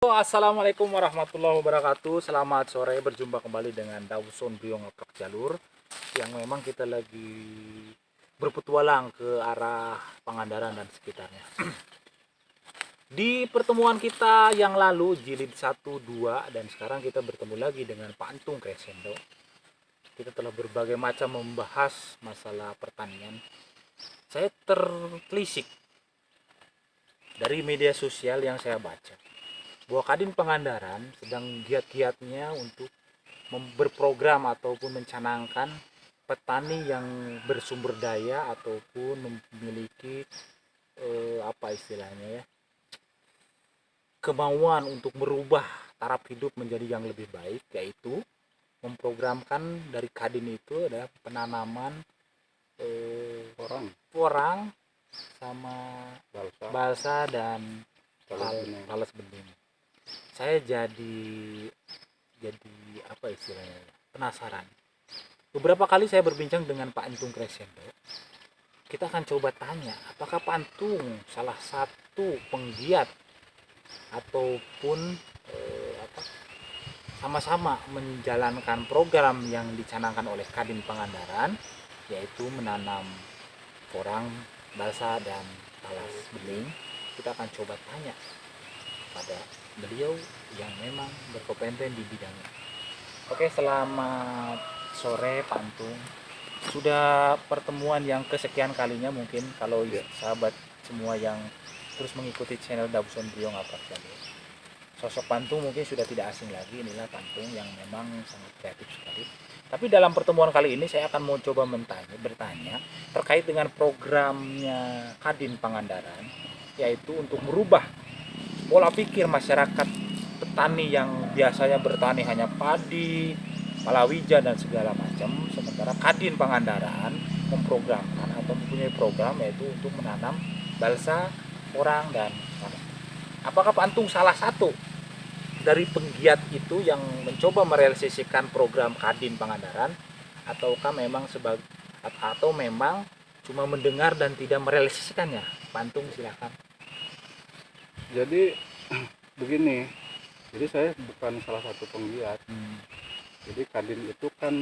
Assalamualaikum warahmatullahi wabarakatuh. Selamat sore, berjumpa kembali dengan Dawson Briong Ngeprak Jalur yang memang kita lagi berpetualang ke arah Pangandaran dan sekitarnya. Di pertemuan kita yang lalu jilid 1, 2 dan sekarang kita bertemu lagi dengan Pak Antung Crescendo. Kita telah berbagai macam membahas masalah pertanian. Saya tertelisik dari media sosial yang saya baca bahwa Kadin Pangandaran sedang giat-giatnya untuk berprogram ataupun mencanangkan petani yang bersumber daya ataupun memiliki apa istilahnya ya, kemauan untuk merubah taraf hidup menjadi yang lebih baik, yaitu memprogramkan dari Kadin itu adalah penanaman porang sama balsa dan talas bening. Saya jadi apa istilahnya, penasaran. Beberapa kali saya berbincang dengan Pak Antung Crescendo. Kita akan coba tanya, apakah Pak Antung salah satu penggiat ataupun sama-sama menjalankan program yang dicanangkan oleh Kadin Pangandaran, yaitu menanam porang, balsa dan talas bening. Kita akan coba tanya pada beliau yang memang berkompeten di bidangnya. Oke, selamat sore Pak Antung. Sudah pertemuan yang kesekian kalinya mungkin kalau sahabat semua yang terus mengikuti channel Dawson Briong Ngeprak Jalur. Sosok Pak Antung mungkin sudah tidak asing lagi, inilah Pak Antung yang memang sangat kreatif sekali. Tapi dalam pertemuan kali ini saya akan mau coba bertanya terkait dengan programnya Kadin Pangandaran, yaitu untuk merubah pola pikir masyarakat petani yang biasanya bertani hanya padi, palawija dan segala macam, sementara Kadin Pangandaran memprogramkan atau mempunyai program yaitu untuk menanam balsa, porang dan talas. Apakah Pak Antung salah satu dari penggiat itu yang mencoba merealisasikan program Kadin Pangandaran, ataukah memang atau memang cuma mendengar dan tidak merealisasikannya? Pak Antung silakan. Jadi begini, jadi saya bukan salah satu penggiat. Jadi Kadin itu kan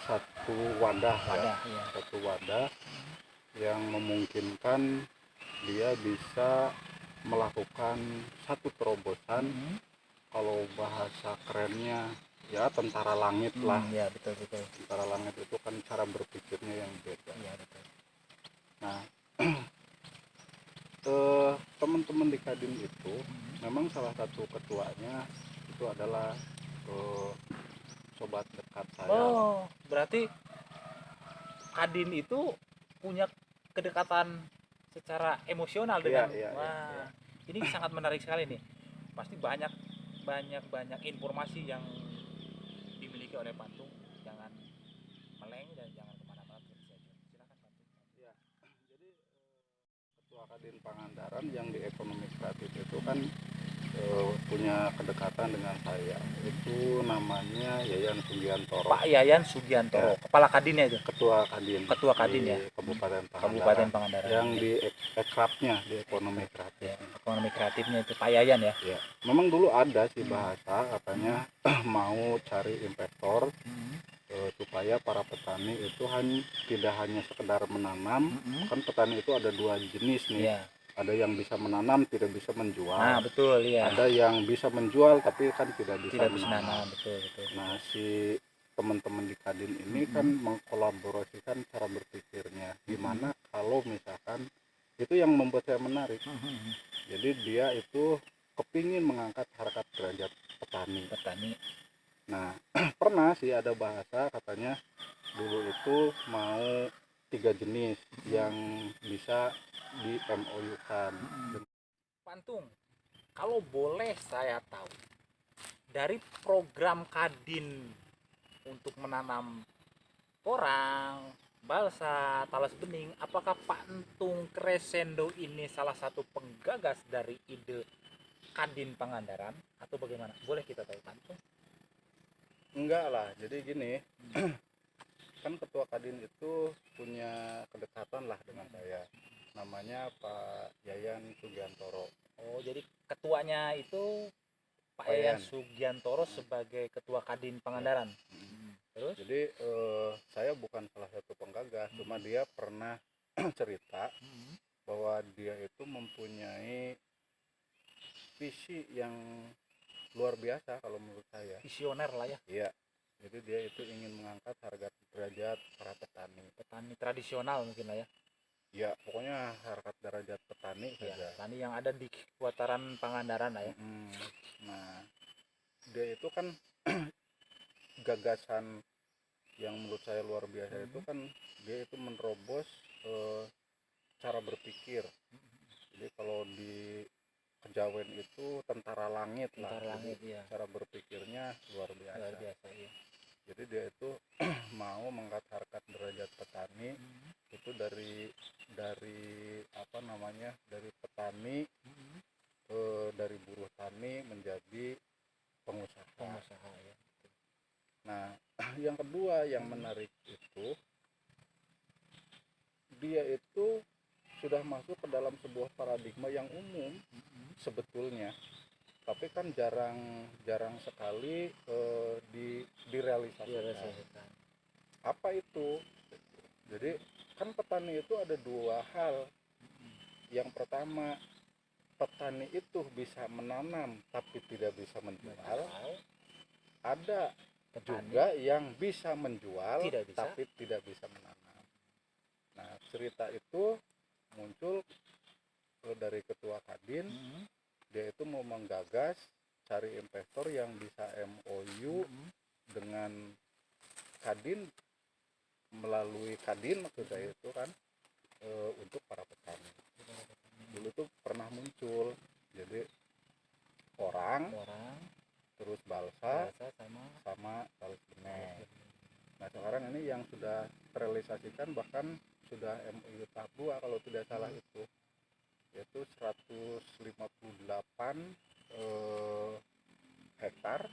satu wadah ya. Satu wadah yang memungkinkan dia bisa melakukan satu terobosan. Kalau bahasa kerennya ya tentara langit lah. Ya, betul. Tentara langit itu kan cara berpikirnya yang beda. Ya, betul. Nah, teman-teman di Kadin itu memang salah satu ketuanya itu adalah sobat dekat saya. Oh, berarti Kadin itu punya kedekatan secara emosional dengan Iya. Ini sangat menarik sekali nih. Pasti banyak informasi yang dimiliki oleh Pak Antung. Jangan meleng dan jangan kemana-mana, terus saja. Silakan Pak Antung. Ya, jadi ketua Kadin Pangandaran yang di ekonomi kreatif itu kan punya kedekatan dengan saya. Itu namanya Yayan Sugiantoro. Pak Yayan Sugiantoro, ya. Kepala Kadinnya itu. Ketua Kadin ya. Kabupaten Pangandaran. Yang di ekrapnya di ekonomi kreatif. Ya, ekonomi kreatifnya itu Pak Yayan ya. Ya, memang dulu ada sih bahasa katanya mau cari investor supaya para petani itu tidak hanya sekedar menanam. Kan petani itu ada dua jenis nih. Ya. Ada yang bisa menanam tidak bisa menjual. Nah, betul ya. Ada yang bisa menjual tapi kan tidak bisa menanam. Betul. Nah, si teman-teman di Kadin ini kan mengkolaborasikan cara berpikirnya. Gimana kalau misalkan itu yang membuat saya menarik. Jadi dia itu kepingin mengangkat harkat derajat petani. Nah, pernah sih ada bahasa katanya dulu itu mau 3 jenis yang bisa di MOU-kan. Pak Antung, kalau boleh saya tahu, dari program Kadin untuk menanam porang, balsa, talas bening, apakah Pak Antung Crescendo ini salah satu penggagas dari ide Kadin Pangandaran atau bagaimana? Boleh kita tahu Pak Antung? Enggak lah, jadi gini. Kan ketua Kadin itu punya kedekatan lah dengan saya. Namanya Pak Yayan Sugiantoro. Oh, jadi ketuanya itu Pak Yayan Sugiantoro sebagai Ketua Kadin Pangandaran. Terus? Jadi saya bukan salah satu penggagas, cuma dia pernah cerita bahwa dia itu mempunyai visi yang luar biasa kalau menurut saya. Visioner lah ya. Iya. Jadi dia itu ingin mengangkat harga derajat para petani. Petani tradisional mungkin lah ya. Ya, pokoknya harkat derajat petani Ya, saja. petani yang ada di Seputaran Pangandaran lah ya. Nah, dia itu kan gagasan yang menurut saya luar biasa itu kan dia itu menerobos cara berpikir. Jadi kalau di Kejawen itu tentara langit lah. Tentara langit, Jadi ya. cara berpikirnya luar biasa. Luar biasa ya. Jadi dia itu mau mengangkat harkat derajat petani itu dari apa namanya, dari petani dari buruh tani menjadi pengusaha ya. Nah, yang kedua yang menarik itu dia itu sudah masuk ke dalam sebuah paradigma yang umum sebetulnya, tapi kan jarang sekali direalisasikan. Apa itu? Jadi kan petani itu ada dua hal. Yang pertama, petani itu bisa menanam tapi tidak bisa menjual. Ada petani juga yang bisa menjual tapi tidak bisa menanam. Nah, cerita itu muncul dari ketua Kadin. Dia itu mau menggagas cari investor yang bisa MOU dengan Kadin, melalui Kadin maksud saya itu kan untuk para petani. Dulu tuh pernah muncul, jadi orang terus balsa sama talis beneng. Nah, sekarang ini yang sudah terrealisasikan bahkan sudah MOU tahap 2 kalau tidak salah itu, yaitu 158 hektar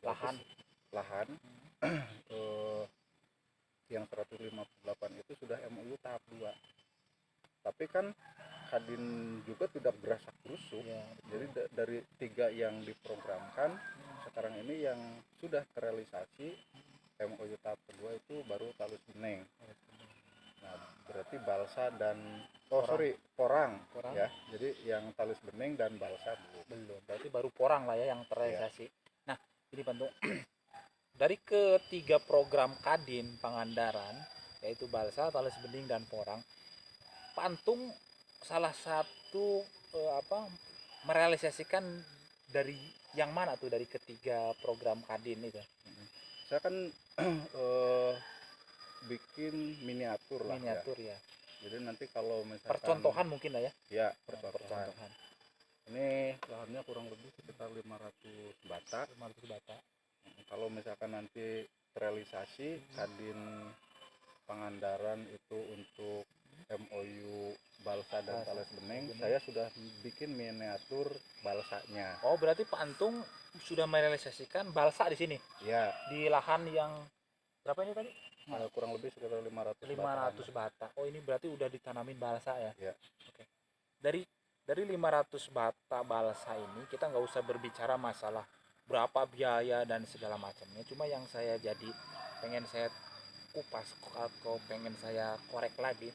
lahan yang 158 itu sudah MOU tahap 2. Tapi kan Kadin juga tidak berasak berusuk ya. Jadi dari 3 yang diprogramkan sekarang ini yang sudah terrealisasi MOU tahap kedua itu baru talus beneng. Nah, berarti balsa dan porang ya. Jadi yang talus beneng dan balsa belum. Berarti baru porang lah ya yang terrealisasi. Ya. Nah, ini Pantung. Dari ketiga program Kadin Pangandaran, yaitu balsa, talus bening dan porang, Pantung salah satu merealisasikan dari yang mana tuh dari ketiga program Kadin itu? Saya kan bikin miniatur ya. Jadi nanti kalau misalkan percontohan mungkin lah ya. Ya, percontohan. Ini lahannya kurang lebih sekitar 500 bata. Kalau misalkan nanti terrealisasi Kadin Pangandaran itu untuk MOU balsa dan talas beneng, saya sudah bikin miniatur balsanya. Oh, berarti Pak Antung sudah merealisasikan balsa di sini? Ya. Di lahan yang berapa ini tadi? Kurang lebih sekitar 500 bata. Oh, ini berarti udah ditanamin balsa ya? Ya. Oke. Dari 500 bata balsa ini kita nggak usah berbicara masalah berapa biaya dan segala macamnya. Cuma yang saya pengen saya kupas atau pengen saya korek lagi,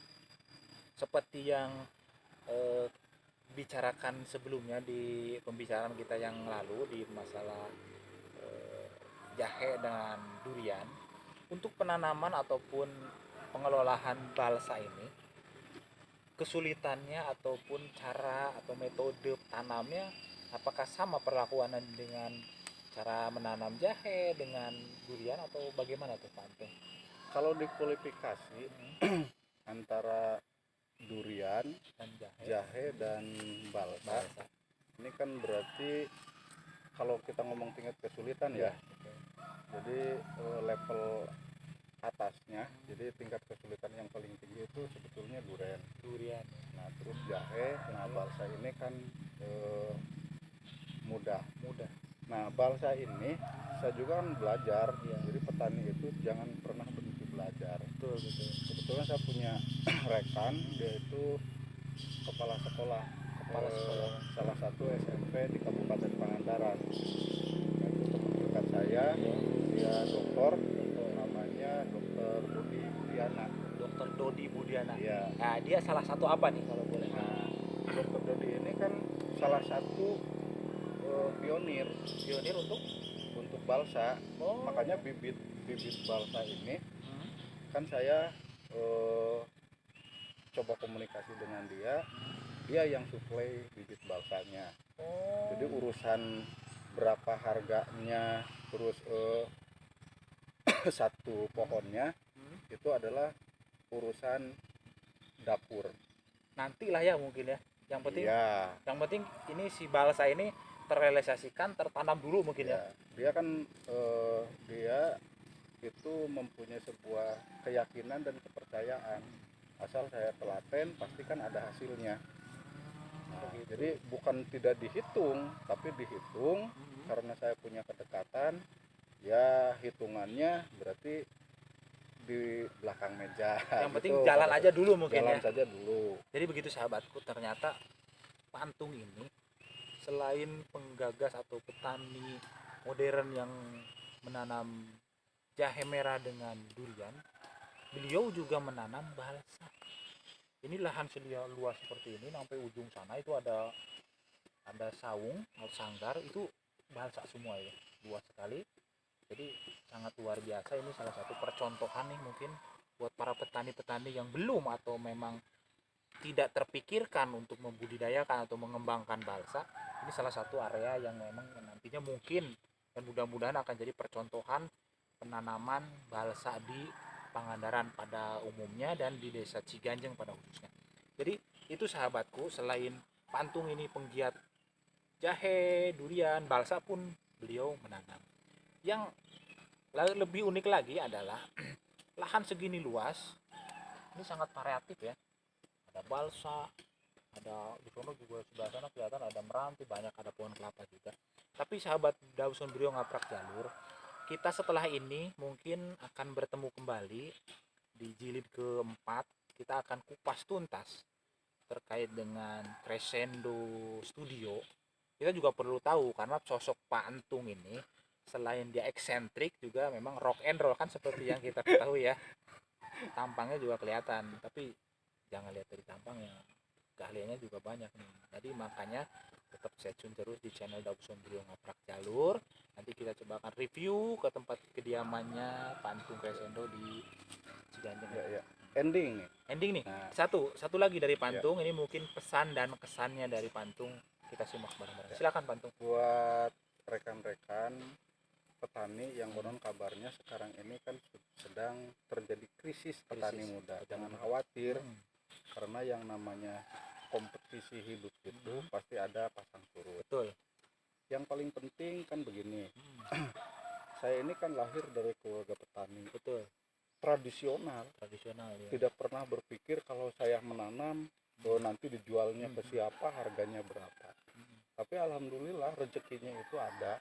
seperti yang bicarakan sebelumnya di pembicaraan kita yang lalu di masalah jahe dan durian, untuk penanaman ataupun pengelolaan balsa ini, kesulitannya ataupun cara atau metode tanamnya apakah sama perlakuan dengan cara menanam jahe dengan durian atau bagaimana tuh Pak Antung? Kalau dikualifikasi antara durian dan jahe dan balsa, ini kan berarti kalau kita ngomong tingkat kesulitan ya. Jadi level atasnya, jadi tingkat kesulitan yang paling tinggi itu sebetulnya durian. Nah, terus jahe, nah balsa ini kan mudah. Nah, balsa ini saya juga kan belajar, jadi petani itu jangan pernah berhenti belajar. Betul. Sebetulnya saya punya rekan, dia itu kepala sekolah salah satu SMP di Kabupaten Pangandaran. Pangandaran. Nah, itu teman dekat saya, dia dokter, namanya Dokter Budi Budiana. Dokter Dodi Budiana. Iya. Nah, dia salah satu apa nih kalau boleh? Nah, Dokter Dodi ini kan salah satu pionir untuk balsa. Oh. Makanya bibit balsa ini kan saya coba komunikasi dengan dia yang suplai bibit balsanya. Oh. Jadi urusan berapa harganya, terus satu pohonnya itu adalah urusan dapur. Nantilah ya mungkin ya. Yang penting Iya. yang penting ini si balsa ini terrealisasikan, tertanam dulu mungkin ya. Dia kan dia itu mempunyai sebuah keyakinan dan kepercayaan. Asal saya telaten pasti kan ada hasilnya. Nah, jadi bukan tidak dihitung, tapi dihitung karena saya punya kedekatan. Ya hitungannya berarti di belakang meja. Yang penting gitu. jalan aja dulu mungkin Jalan ya. saja dulu. Jadi begitu sahabatku, ternyata Pantung ini selain penggagas atau petani modern yang menanam jahe merah dengan durian, beliau juga menanam balsa. Ini lahan luas seperti ini, sampai ujung sana itu ada saung atau sanggar, itu balsa semua ya, luas sekali. Jadi sangat luar biasa. Ini salah satu percontohan nih mungkin buat para petani-petani yang belum atau memang tidak terpikirkan untuk membudidayakan atau mengembangkan balsa. Ini salah satu area yang memang nantinya mungkin dan mudah-mudahan akan jadi percontohan penanaman balsa di Pangandaran pada umumnya dan di desa Ciganjeng pada khususnya. Jadi itu sahabatku, selain Pantung ini penggiat jahe, durian, balsa pun beliau menanam. Yang lebih unik lagi adalah lahan segini luas ini sangat variatif ya. Ada balsa, ada di sana juga sebelah sana kelihatan ada meranti, banyak, ada pohon kelapa juga. Tapi sahabat Dawson Brio Ngaprak Jalur, kita setelah ini mungkin akan bertemu kembali di jilid keempat. Kita akan kupas tuntas terkait dengan Crescendo Studio. Kita juga perlu tahu karena sosok Pak Antung ini selain dia eksentrik juga memang rock and roll kan seperti yang kita ketahui ya. Tampangnya juga kelihatan, tapi jangan lihat dari tampangnya, keahliannya juga banyak nih. Jadi makanya tetap stay tune terus di channel Dawson Brio Ngaprak Jalur. Nanti kita coba akan review ke tempat kediamannya Pak Antung Crescendo di Ciganjeng. Ya. Ending nih. Nah, Satu lagi dari Pantung. Ini mungkin pesan dan kesannya dari Pantung, kita simak bareng-bareng. Silakan Pantung. Buat rekan-rekan petani yang konon kabarnya sekarang ini kan sedang terjadi krisis petani muda. Jangan khawatir, karena yang namanya kompetisi hidup itu pasti ada pasang surut. Betul. Yang paling penting kan begini, saya ini kan lahir dari keluarga petani. Betul. Tradisional ya. Tidak pernah berpikir kalau saya menanam nanti dijualnya ke siapa, harganya berapa. Tapi alhamdulillah rezekinya itu ada.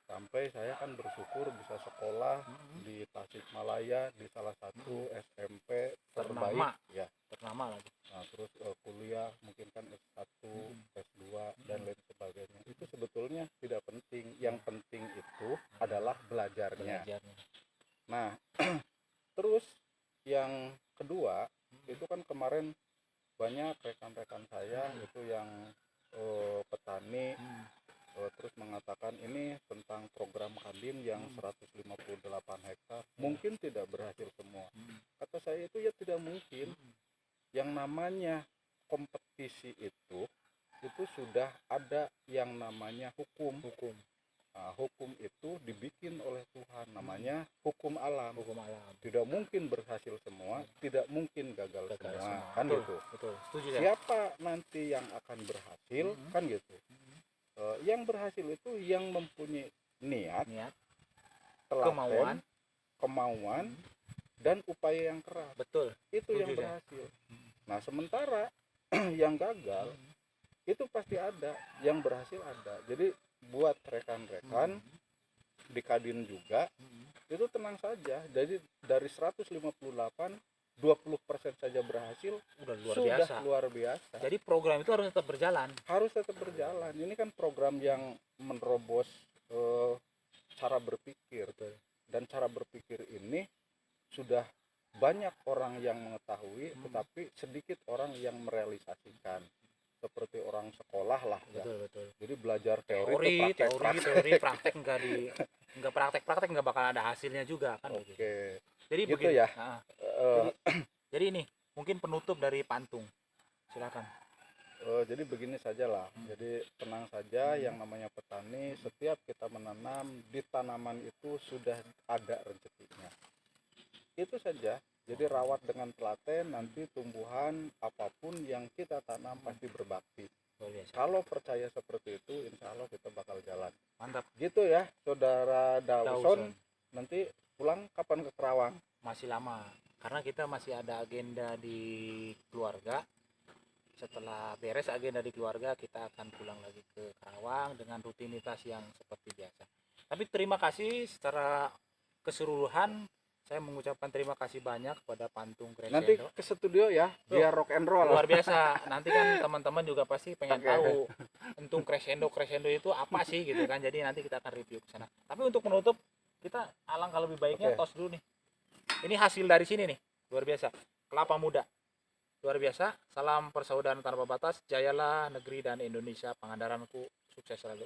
Sampai saya kan bersyukur bisa sekolah di Tasikmalaya di salah satu SMP terbaik ya. Ternama lagi. Nah, terus kuliah mungkin kan S1, S2 dan lain sebagainya. Itu sebetulnya tidak penting. Yang penting itu adalah belajarnya. Nah, terus yang kedua itu kan kemarin banyak rekan-rekan saya itu yang petani terus mengatakan ini tentang program Kadin yang 158 hektar mungkin tidak berhasil semua. Kata saya itu ya tidak mungkin. Yang namanya kompetisi itu sudah ada yang namanya hukum. Nah, hukum itu dibikin oleh Tuhan, namanya hukum alam. Tidak mungkin berhasil semua, tidak mungkin gagal semua. Kan betul, gitu. Betul. Setuju, siapa nanti yang akan berhasil, kan gitu. Yang berhasil itu yang mempunyai niat, telaten, kemauan, dan upaya yang keras. Betul. Itu yang berhasil. Nah, sementara yang gagal itu pasti ada, yang berhasil ada. Jadi buat rekan-rekan di Kadin juga itu tenang saja. Jadi dari 158 20% saja berhasil, Udah luar sudah biasa. luar biasa. Jadi program itu harus tetap berjalan. Harus tetap berjalan. Ini kan program yang menerobos cara berpikir. Betul. Dan cara berpikir ini sudah banyak orang yang mengetahui, tetapi sedikit orang yang merealisasikan. Seperti orang sekolah lah ya. Betul, betul. Jadi belajar Teori, itu teori, praktek nggak praktek nggak bakal ada hasilnya juga kan. Oke. Begitu. Jadi Gitu begini. ya. Jadi ini mungkin penutup dari Pantung. Silakan. Jadi begini sajalah. Jadi tenang saja, yang namanya petani, setiap kita menanam di tanaman itu sudah ada rezekinya. Itu saja. Jadi rawat dengan telaten, nanti tumbuhan apapun yang kita tanam pasti berbakti. Luar biasa. Kalau percaya seperti itu, insya Allah kita bakal jalan. Mantap. Gitu ya, Saudara Dawson. Nanti pulang kapan ke Kerawang? Masih lama karena kita masih ada agenda di keluarga. Setelah beres agenda di keluarga, kita akan pulang lagi ke Karawang dengan rutinitas yang seperti biasa. Tapi terima kasih secara keseluruhan. Saya mengucapkan terima kasih banyak kepada Pantung Crescendo. Nanti ke studio ya, biar rock and roll. Luar biasa. Nanti kan teman-teman juga pasti pengen Oke. tahu Entung Crescendo itu apa sih gitu kan. Jadi nanti kita akan review ke sana. Tapi untuk menutup, kita alangkah lebih baiknya Oke. tos dulu nih. Ini hasil dari sini nih. Luar biasa. Kelapa muda. Luar biasa. Salam persaudaraan tanpa batas. Jayalah negeri dan Indonesia. Pangandaranku sukses selalu.